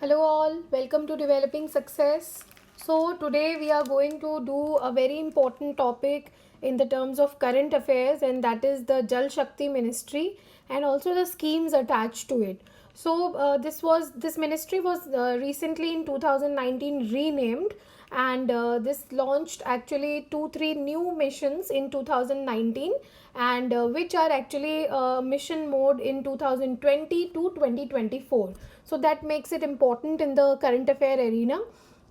Hello all, welcome to Developing Success. So today we are going to do a very important topic in the terms of current affairs, and that is the Jal Shakti ministry and also the schemes attached to it. So this ministry was recently in 2019 renamed, and this launched actually 2-3 new missions in 2019, and which are actually mission mode in 2020 to 2024. So that makes it important in the current affair arena.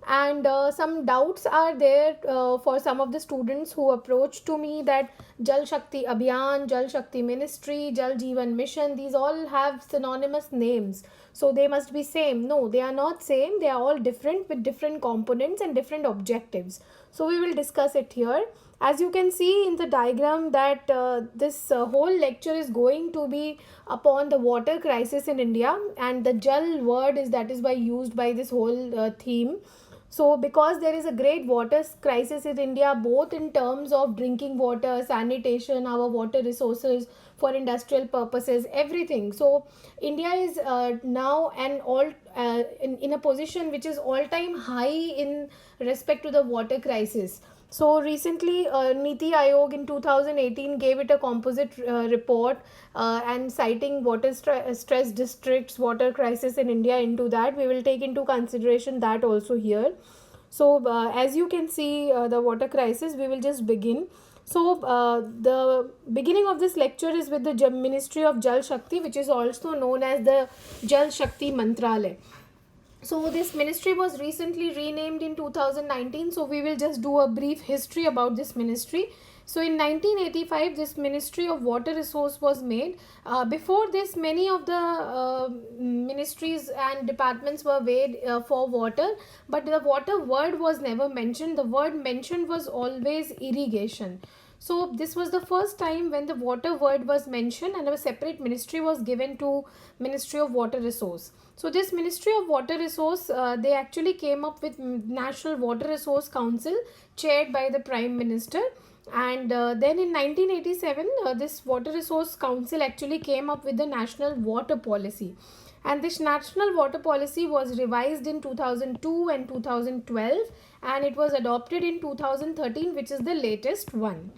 And some doubts are there for some of the students who approached to me that Jal Shakti Abhiyan, Jal Shakti Ministry, Jal Jeevan Mission, these all have synonymous names, so they must be same. No, they are not same, they are all different with different components and different objectives. So we will discuss it here. As you can see in the diagram that this whole lecture is going to be upon the water crisis in India, and the Jal word is why used by this whole theme. So because there is a great water crisis in India, both in terms of drinking water, sanitation, our water resources for industrial purposes, everything. So India is now in a position which is all time high in respect to the water crisis. So recently, Niti Aayog in 2018 gave it a composite report, and citing stress districts, water crisis in India into that. We will take into consideration that also here. So as you can see, the water crisis, we will just begin. So the beginning of this lecture is with the Ministry of Jal Shakti, which is also known as the Jal Shakti Mantralaya. So this ministry was recently renamed in 2019. So we will just do a brief history about this ministry. So in 1985, this Ministry of Water Resource was made. Before this, many of the ministries and departments were made for water, but the water word was never mentioned. The word mentioned was always irrigation. So this was the first time when the water word was mentioned, and a separate ministry was given to Ministry of Water Resource. So this Ministry of Water Resource, they actually came up with National Water Resource Council chaired by the Prime Minister. And then in 1987, this Water Resource Council actually came up with the National Water Policy. And this National Water Policy was revised in 2002 and 2012, and it was adopted in 2013, which is the latest one.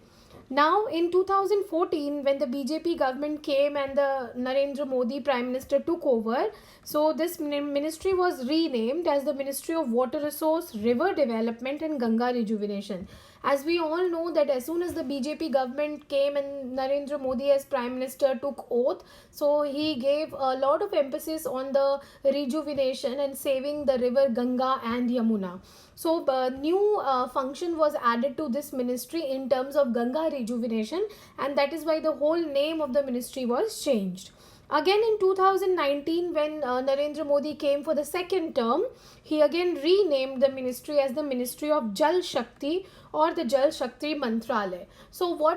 Now in 2014, when the BJP government came and the Narendra Modi Prime Minister took over, so this ministry was renamed as the Ministry of Water Resource, River Development and Ganga Rejuvenation. As we all know that as soon as the BJP government came and Narendra Modi as Prime Minister took oath, so he gave a lot of emphasis on the rejuvenation and saving the river Ganga and Yamuna. So new function was added to this ministry in terms of Ganga rejuvenation, and that is why the whole name of the ministry was changed. Again in 2019, when Narendra Modi came for the second term, he again renamed the ministry as the Ministry of Jal Shakti or the Jal Shakti Mantralaya. So why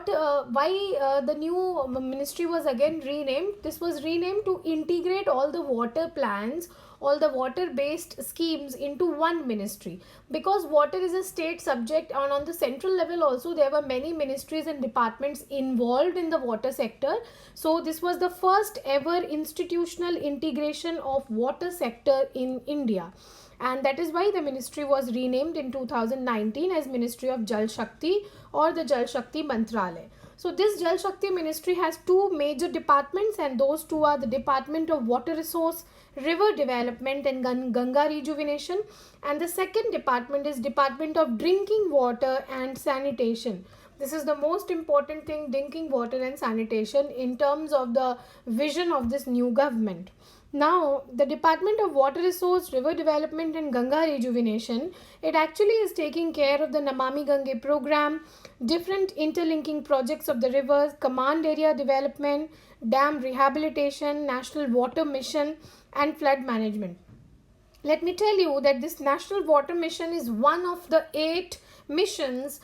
the new ministry was again renamed? This was renamed to integrate all the water plans, all the water based schemes into one ministry, because water is a state subject, and on the central level also there were many ministries and departments involved in the water sector. So this was the first ever institutional integration of water sector in India, and that is why the ministry was renamed in 2019 as Ministry of Jal Shakti or the Jal Shakti Mantralaya. So this Jal Shakti ministry has two major departments, and those two are the Department of Water Resource, River Development and Ganga Rejuvenation, and the second department is Department of Drinking Water and Sanitation. This is the most important thing, drinking water and sanitation, in terms of the vision of this new government. Now, the Department of Water Resource, River Development and Ganga Rejuvenation, it actually is taking care of the Namami Gange program, different interlinking projects of the rivers, command area development, dam rehabilitation, national water mission and flood management. Let me tell you that this National Water Mission is one of the 8 missions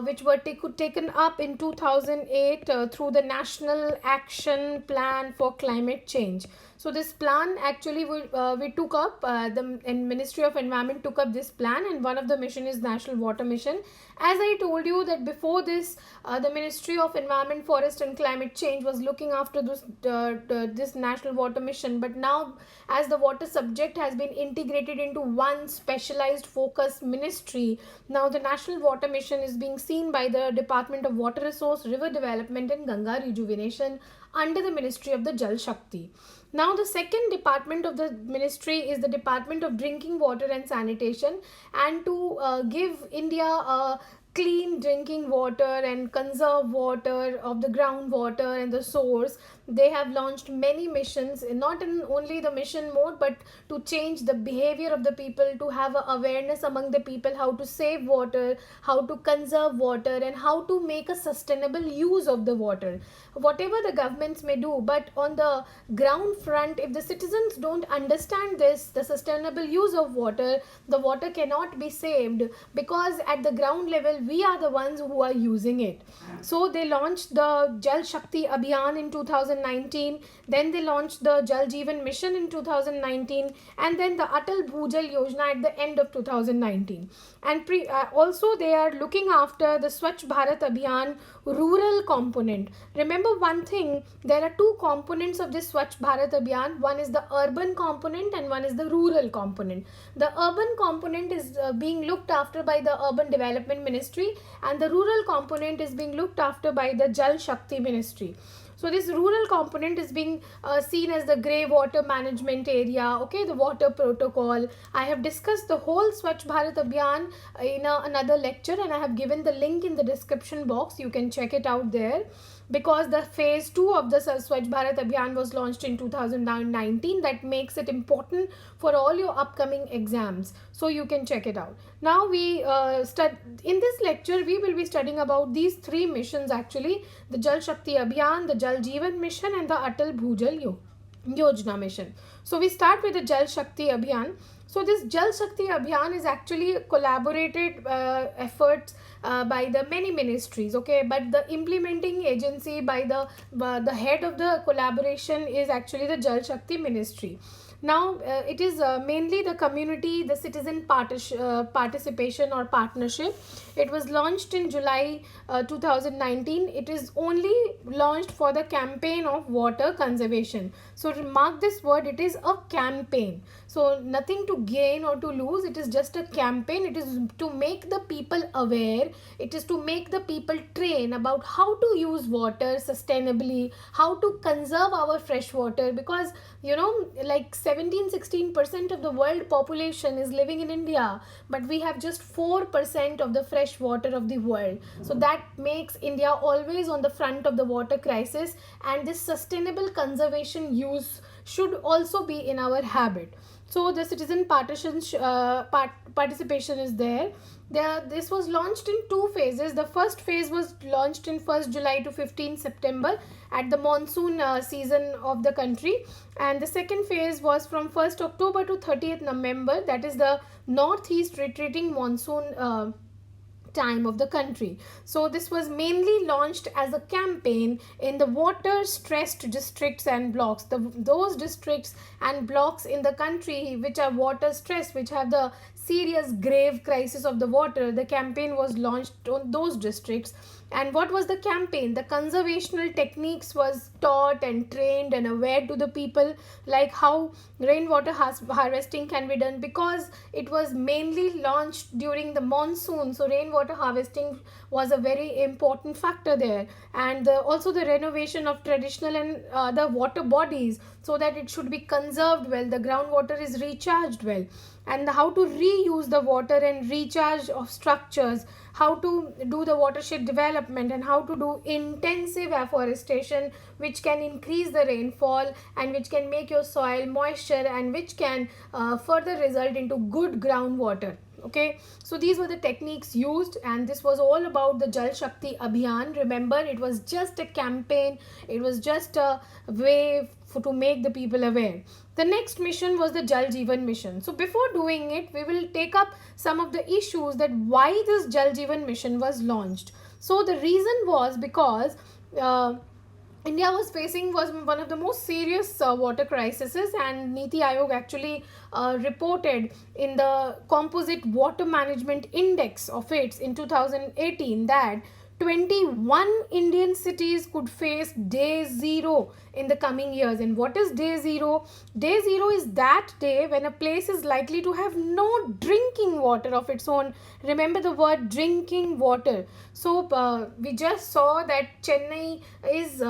which were taken up in 2008 through the National Action Plan for Climate Change. So this plan actually we took up, the Ministry of Environment took up this plan, and one of the mission is National Water Mission. As I told you that before this, the Ministry of Environment, Forest and Climate Change was looking after this National Water Mission, but now as the water subject has been integrated into one specialized focus ministry, now the National Water Mission is being seen by the Department of Water Resource, River Development and Ganga Rejuvenation under the Ministry of the Jal Shakti. Now, the second department of the ministry is the Department of Drinking Water and Sanitation, and to give India a clean drinking water and conserve water of the groundwater and the source, they have launched many missions, not in only the mission mode, but to change the behavior of the people, to have a awareness among the people how to save water, how to conserve water, and how to make a sustainable use of the water. Whatever the governments may do, but on the ground front, if the citizens don't understand this, the sustainable use of water, the water cannot be saved, because at the ground level we are the ones who are using it. So they launched the Jal Shakti Abhiyan in 2019, then they launched the Jal Jeevan Mission in 2019, and then the Atal Bhujal Yojana at the end of 2019. And also they are looking after the Swachh Bharat Abhiyan rural component. Remember one thing, there are two components of this Swachh Bharat Abhiyan. One is the urban component and one is the rural component. The urban component is being looked after by the Urban Development Ministry, and the rural component is being looked after by the Jal Shakti Ministry. So this rural component is being seen as the grey water management area, okay, the water protocol. I have discussed the whole Swachh Bharat Abhiyan in another lecture, and I have given the link in the description box. You can check it out there, because the phase 2 of the Swachh Bharat Abhiyan was launched in 2019. That makes it important for all your upcoming exams, so you can check it out. Now we in this lecture we will be studying about these three missions actually: the Jal Shakti Abhiyan, the Jal Jeevan Mission and the Atal Bhujal Yojana Mission. So we start with the Jal Shakti Abhiyan. So this Jal Shakti Abhiyan is actually collaborated efforts by the many ministries, okay, but the implementing agency by the head of the collaboration is actually the Jal Shakti Ministry. Now it is mainly the community, the citizen participation or partnership. It was launched in July 2019. It is only launched for the campaign of water conservation. So remark this word, it is a campaign. So nothing to gain or to lose, it is just a campaign. It is to make the people aware, it is to make the people train about how to use water sustainably, how to conserve our fresh water, because you know, like 17-16% of the world population is living in India, but we have just 4% of the fresh water of the world. So that makes India always on the front of the water crisis, and this sustainable conservation use should also be in our habit. So the citizen participation is there. This was launched in two phases. The first phase was launched in 1st July to 15th September at the monsoon season of the country, and the second phase was from 1st October to 30th November, that is the northeast retreating monsoon time of the country. So this was mainly launched as a campaign in the water stressed districts and blocks. Those districts and blocks in the country which are water stressed, which have the serious grave crisis of the water, the campaign was launched on those districts. And what was the campaign? The conservational techniques was taught and trained and aware to the people, like how rainwater harvesting can be done, because it was mainly launched during the monsoon. So rainwater harvesting was a very important factor there, and also the renovation of traditional and the water bodies, so that it should be conserved well, the groundwater is recharged well, and how to reuse the water and recharge of structures, how to do the watershed development, and how to do intensive afforestation, which can increase the rainfall and which can make your soil moisture, and which can further result into good groundwater. Okay, so these were the techniques used, and this was all about the Jal Shakti Abhiyan. Remember, it was just a campaign, it was just a way to make the people aware. The next mission was the Jal Jeevan Mission. So before doing it, we will take up some of the issues that why this Jal Jeevan Mission was launched. So the reason was because India was one of the most serious water crises, and Niti Aayog actually reported in the Composite Water Management Index of its in 2018 that 21 Indian cities could face day zero in the coming years. And what is day zero? Day zero is that day when a place is likely to have no drinking water of its own. Remember the word drinking water. So we just saw that Chennai is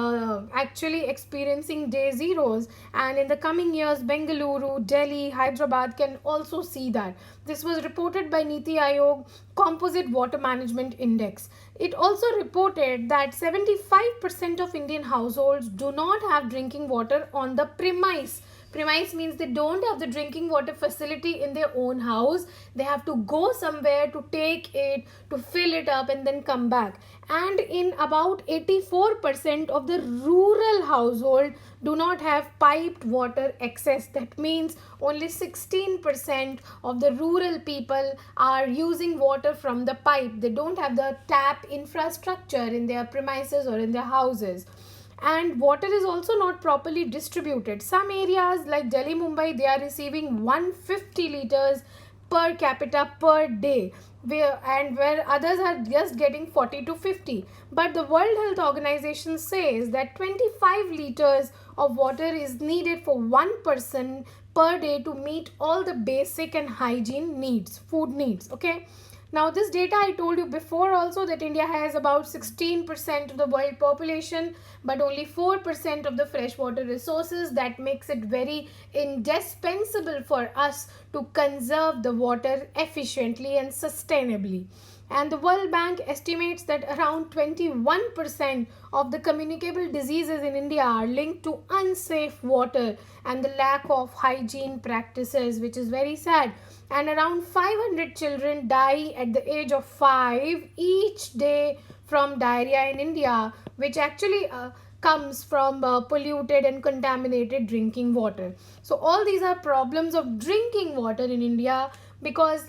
actually experiencing day zeros, and in the coming years Bengaluru, Delhi, Hyderabad can also see that. This was reported by Niti Aayog Composite Water Management Index. It also reported that 75% of Indian households do not have drinking water on the premise. Premise means they don't have the drinking water facility in their own house. They have to go somewhere to take it, to fill it up, and then come back. And in about 84% of the rural household do not have piped water access. That means only 16% of the rural people are using water from the pipe. They don't have the tap infrastructure in their premises or in their houses. And water is also not properly distributed. Some areas like Delhi, Mumbai, they are receiving 150 liters per capita per day, where others are just getting 40 to 50. But the World Health Organization says that 25 liters of water is needed for one person per day to meet all the basic and hygiene needs, food needs. Okay. Now, this data I told you before also, that India has about 16% of the world population, but only 4% of the freshwater resources. That makes it very indispensable for us to conserve the water efficiently and sustainably. And the World Bank estimates that around 21% of the communicable diseases in India are linked to unsafe water and the lack of hygiene practices, which is very sad. And around 500 children die at the age of 5 each day from diarrhea in India, which actually comes from polluted and contaminated drinking water. So all these are problems of drinking water in India, because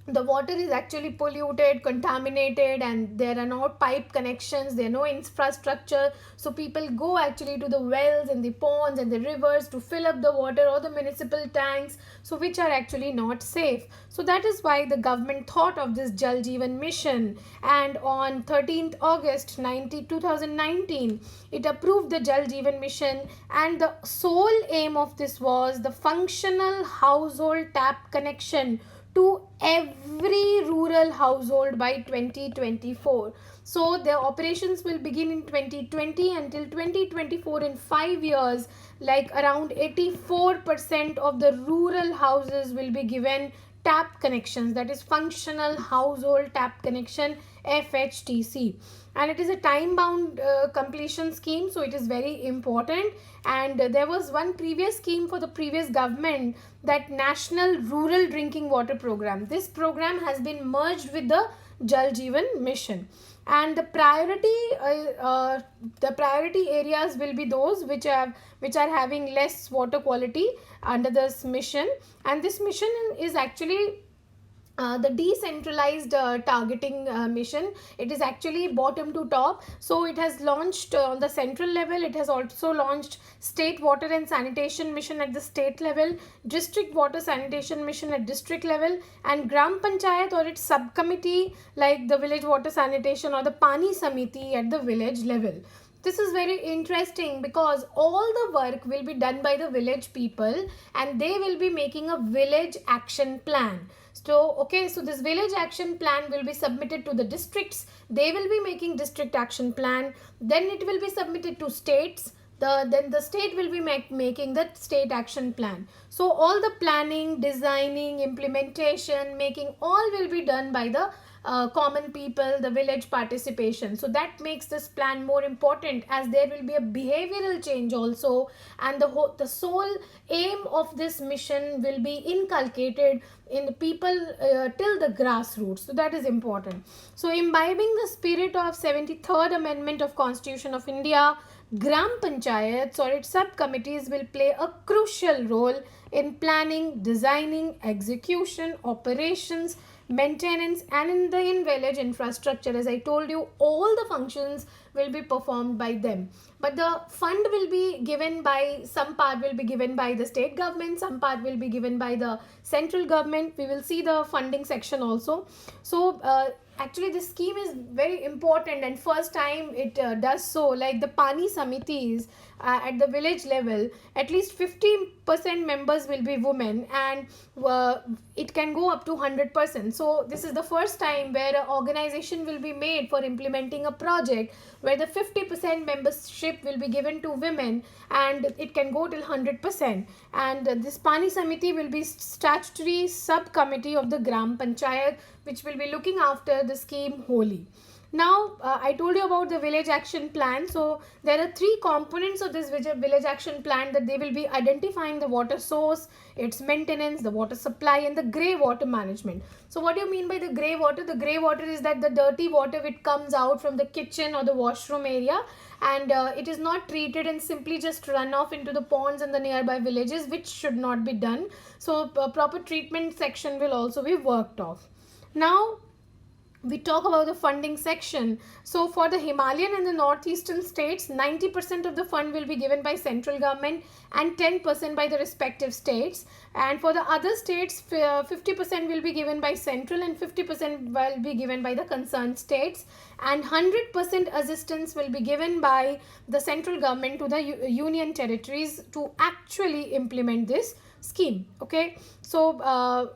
the water is actually polluted, contaminated, and there are no pipe connections, there are no infrastructure. So people go actually to the wells and the ponds and the rivers to fill up the water, or the municipal tanks, so which are actually not safe. So that is why the government thought of this Jal Jeevan mission, and on 13th August 2019 it approved the Jal Jeevan mission. And the sole aim of this was the functional household tap connection to every rural household by 2024. So the operations will begin in 2020 until 2024. In 5 years, like around 84% of the rural houses will be given tap connections, that is functional household tap connection, FHTC. And it is a time bound completion scheme, so it is very important. And there was one previous scheme for the previous government, that National Rural Drinking Water Program. This program has been merged with the Jal Jeevan mission, and the priority areas will be those which are having less water quality under this mission. And this mission is actually the decentralized targeting mission. It is actually bottom to top. So it has launched on the central level. It has also launched state water and sanitation mission at the state level, district water sanitation mission at district level, and gram panchayat or its subcommittee like the village water sanitation or the pani samiti at the village level. This is very interesting because all the work will be done by the village people, and they will be making a village action plan. So this village action plan will be submitted to the districts. They will be making district action plan. Then it will be submitted to states. Then the state will be making the state action plan. So all the planning, designing, implementation, making, all will be done by the common people, the village participation. So that makes this plan more important, as there will be a behavioral change also, and the sole aim of this mission will be inculcated in the people till the grassroots. So that is important. So imbibing the spirit of 73rd Amendment of Constitution of India, Gram Panchayats or its subcommittees will play a crucial role in planning, designing, execution, operations, maintenance, and in the in-village infrastructure. As I told you, all the functions will be performed by them. But the fund will be given by, some part will be given by the state government, some part will be given by the central government. We will see the funding section also. So actually this scheme is very important, and first time it does so. Like the Pani Samitis at the village level, at least 50% members will be women, and it can go up to 100%. So this is the first time where an organization will be made for implementing a project where the 50% membership will be given to women, and it can go till 100%. And this Pani Samiti will be statutory subcommittee of the Gram Panchayat, which will be looking after the scheme wholly. Now, I told you about the village action plan. So, there are three components of this village action plan, that they will be identifying the water source, its maintenance, the water supply, and the grey water management. So, what do you mean by the grey water? The grey water is that the dirty water which comes out from the kitchen or the washroom area, and it is not treated and simply just run off into the ponds in the nearby villages, which should not be done. So, proper treatment section will also be worked off. Now, we talk about the funding section. So for the Himalayan and the northeastern states, 90% of the fund will be given by central government and 10% by the respective states. And for the other states, 50% will be given by central and 50% will be given by the concerned states. And 100% assistance will be given by the central government to the union territories to actually implement this scheme. Okay, so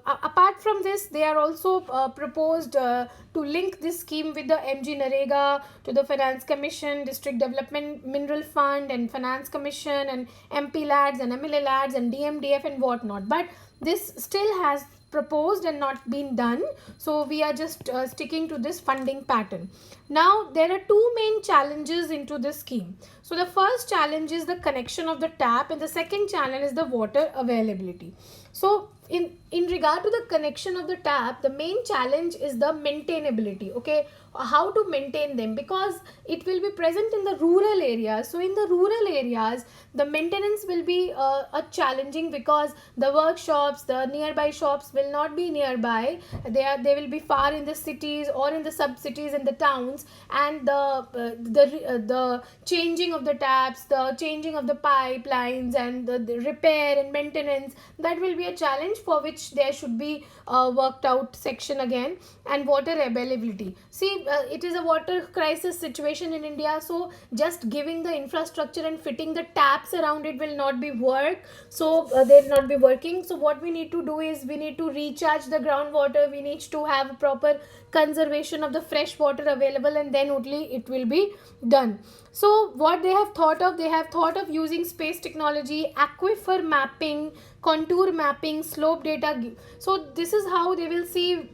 apart from this, they are also proposed to link this scheme with the MG Narega, to the Finance Commission, District Development Mineral Fund, and Finance Commission, and MP lads and MLA lads and DMDF and whatnot. But this still has proposed and not been done, so we are just sticking to this funding pattern. Now there are two main challenges into this scheme. So the first challenge is the connection of the tap, and the second challenge is the water availability. So in regard to the connection of the tap, the main challenge is the maintainability. Okay, how to maintain them, because it will be present in the rural areas. So in the rural areas, the maintenance will be a challenging, because the workshops, the nearby shops will not be nearby. They will be far in the cities or in the sub cities in the towns, and the changing of the taps, the changing of the pipelines, and the repair and maintenance, that will be a challenge, for which there should be worked out section again. And water availability, see, it is a water crisis situation in India, so just giving the infrastructure and fitting the taps around it will not be work. So they will not be working. So what we need to do is, we need to recharge the groundwater, we need to have proper conservation of the fresh water available, and then only it will be done. So what they have thought of using space technology, aquifer mapping, contour mapping, slope data. So this is how they will see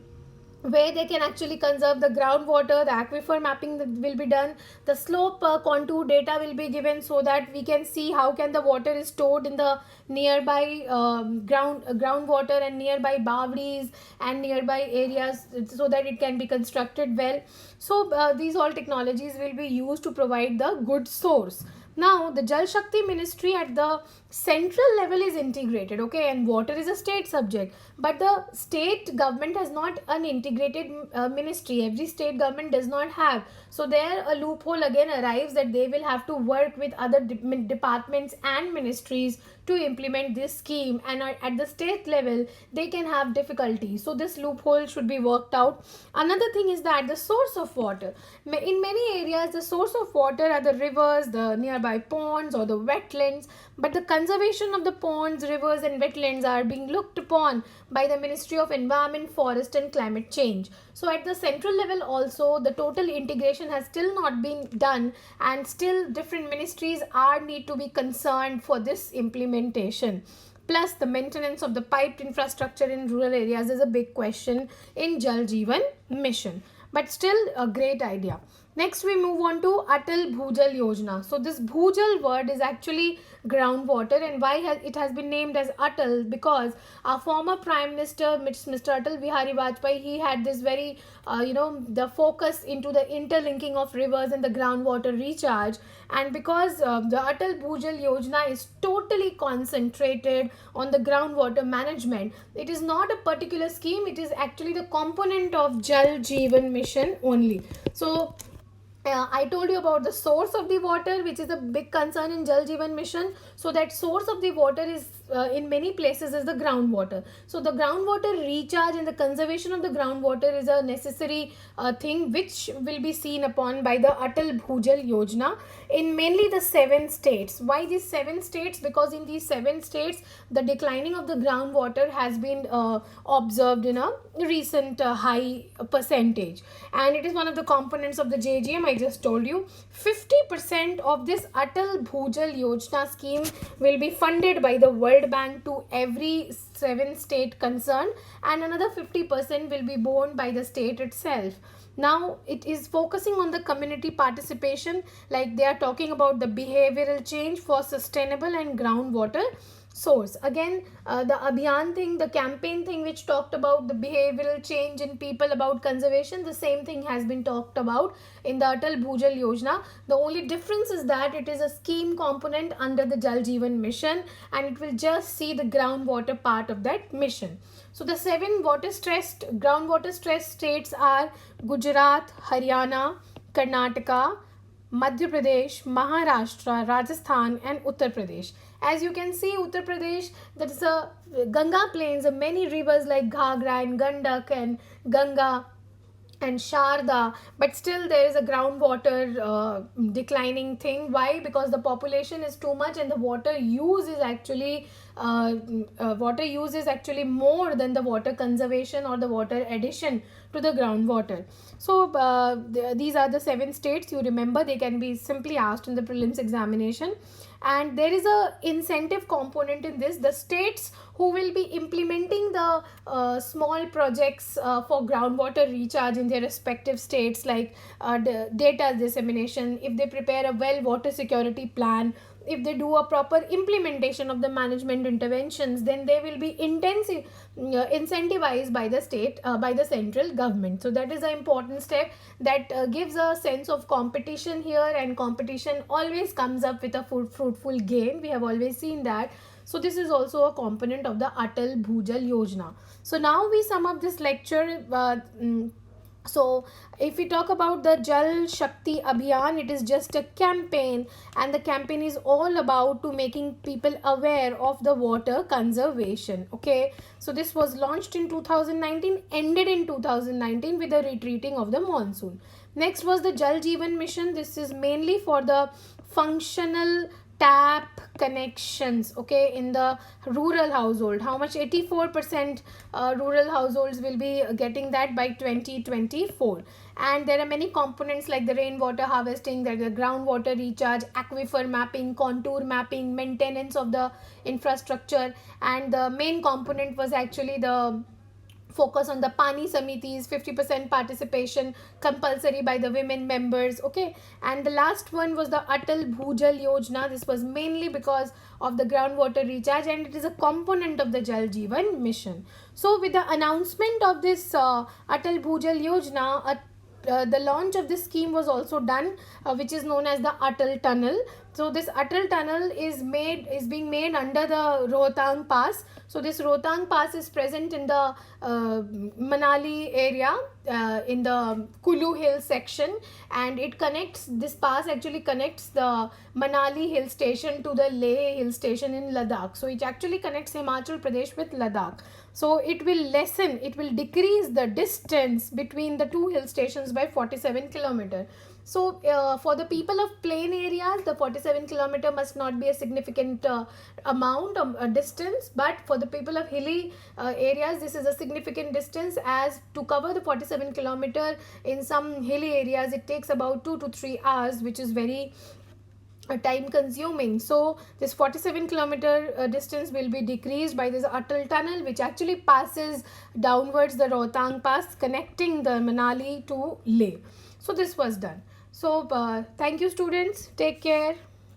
where they can actually conserve the groundwater. The aquifer mapping will be done, the slope contour data will be given, so that we can see how can the water is stored in the nearby groundwater and nearby bawdis and nearby areas, so that it can be constructed well. So these all technologies will be used to provide the good source. Now the Jal Shakti ministry at the central level is integrated, okay, and water is a state subject, but the state government has not an integrated ministry. Every state government does not have. So there a loophole again arrives, that they will have to work with other departments and ministries to implement this scheme, and at the state level they can have difficulty. So this loophole should be worked out. Another thing is that the source of water, in many areas the source of water are the rivers, the nearby ponds, or the wetlands, but the conservation of the ponds, rivers, and wetlands are being looked upon by the Ministry of Environment, Forest and Climate Change. So at the central level also, the total integration has still not been done, and still different ministries are need to be concerned for this implementation. Plus the maintenance of the piped infrastructure in rural areas is a big question in Jal Jeevan mission, but still a great idea. Next, we move on to Atal Bhujal Yojana. So, this Bhujal word is actually groundwater, and why it has been named as Atal? Because our former Prime Minister, Mr. Atal Bihari Vajpayee, he had this very, the focus into the interlinking of rivers and the groundwater recharge. And because the Atal Bhujal Yojana is totally concentrated on the groundwater management, it is not a particular scheme, it is actually the component of Jal Jeevan Mission only. So, I told you about the source of the water, which is a big concern in Jal Jeevan Mission. So that source of the water is in many places is the groundwater. So the groundwater recharge and the conservation of the groundwater is a necessary thing which will be seen upon by the Atal Bhujal Yojana in mainly the 7 states. Why these 7 states? Because in these 7 states the declining of the groundwater has been observed in a recent high percentage, and it is one of the components of the JGM. I just told you 50% of this Atal Bhujal Yojana scheme will be funded by the World Bank to every 7 state concerned, and another 50% will be borne by the state itself. Now it is focusing on the community participation, like they are talking about the behavioral change for sustainable and groundwater source. Again, the Abhiyan thing, the campaign thing which talked about the behavioral change in people about conservation, the same thing has been talked about in the Atal Bhujal Yojana. The only difference is that it is a scheme component under the Jal Jeevan Mission, and it will just see the groundwater part of that mission. So the 7 groundwater stressed states are Gujarat, Haryana, Karnataka, Madhya Pradesh, Maharashtra, Rajasthan, and Uttar Pradesh. As you can see, Uttar Pradesh, that is a Ganga plains, many rivers like Ghagra and Gandak and Ganga and Sharda, but still there is a groundwater declining thing. Why? Because the population is too much and the uh, water use is actually more than the water conservation or the water addition to the groundwater. So these are the 7 states. You remember, they can be simply asked in the prelims examination. And there is a incentive component in this. The states who will be implementing the small projects for groundwater recharge in their respective states, like data dissemination, if they prepare a well water security plan, if they do a proper implementation of the management interventions, then they will be incentivized by the state, by the central government. So that is an important step that gives a sense of competition here, and competition always comes up with a fruitful gain. We have always seen that. So this is also a component of the Atal Bhujal Yojana. So now we sum up this lecture. So if we talk about the Jal Shakti Abhiyan, it is just a campaign, and the campaign is all about to making people aware of the water conservation. Okay, so this was launched in 2019, ended in 2019 with the retreating of the monsoon. Next was the Jal Jeevan Mission. This is mainly for the functional tap connections, okay, in the rural household. How much? 84% rural households will be getting that by 2024. And there are many components like the rainwater harvesting, there is the groundwater recharge, aquifer mapping, contour mapping, maintenance of the infrastructure, and the main component was actually the focus on the Pani Samitis, 50% participation compulsory by the women members. Okay, and the last one was the Atal Bhujal Yojana. This was mainly because of the groundwater recharge, and it is a component of the Jal Jeevan Mission. So with the announcement of this Atal Bhujal Yojana, the launch of this scheme was also done, which is known as the Atal Tunnel. So this Atal Tunnel is being made under the Rohtang Pass. So this Rohtang Pass is present in the Manali area, in the Kulu Hill section, and this pass actually connects the Manali hill station to the Leh hill station in Ladakh. So it actually connects Himachal Pradesh with Ladakh. So it will decrease the distance between the two hill stations by 47 kilometer. So for the people of plain areas, the 47 kilometer must not be a significant amount of distance, but for the people of hilly areas, this is a significant distance, as to cover the 47 kilometer in some hilly areas it takes about 2 to 3 hours, which is very time consuming. So this 47 kilometer distance will be decreased by this Atal Tunnel, which actually passes downwards the Rohtang Pass, connecting the Manali to Leh. So this was done. So thank you students, take care.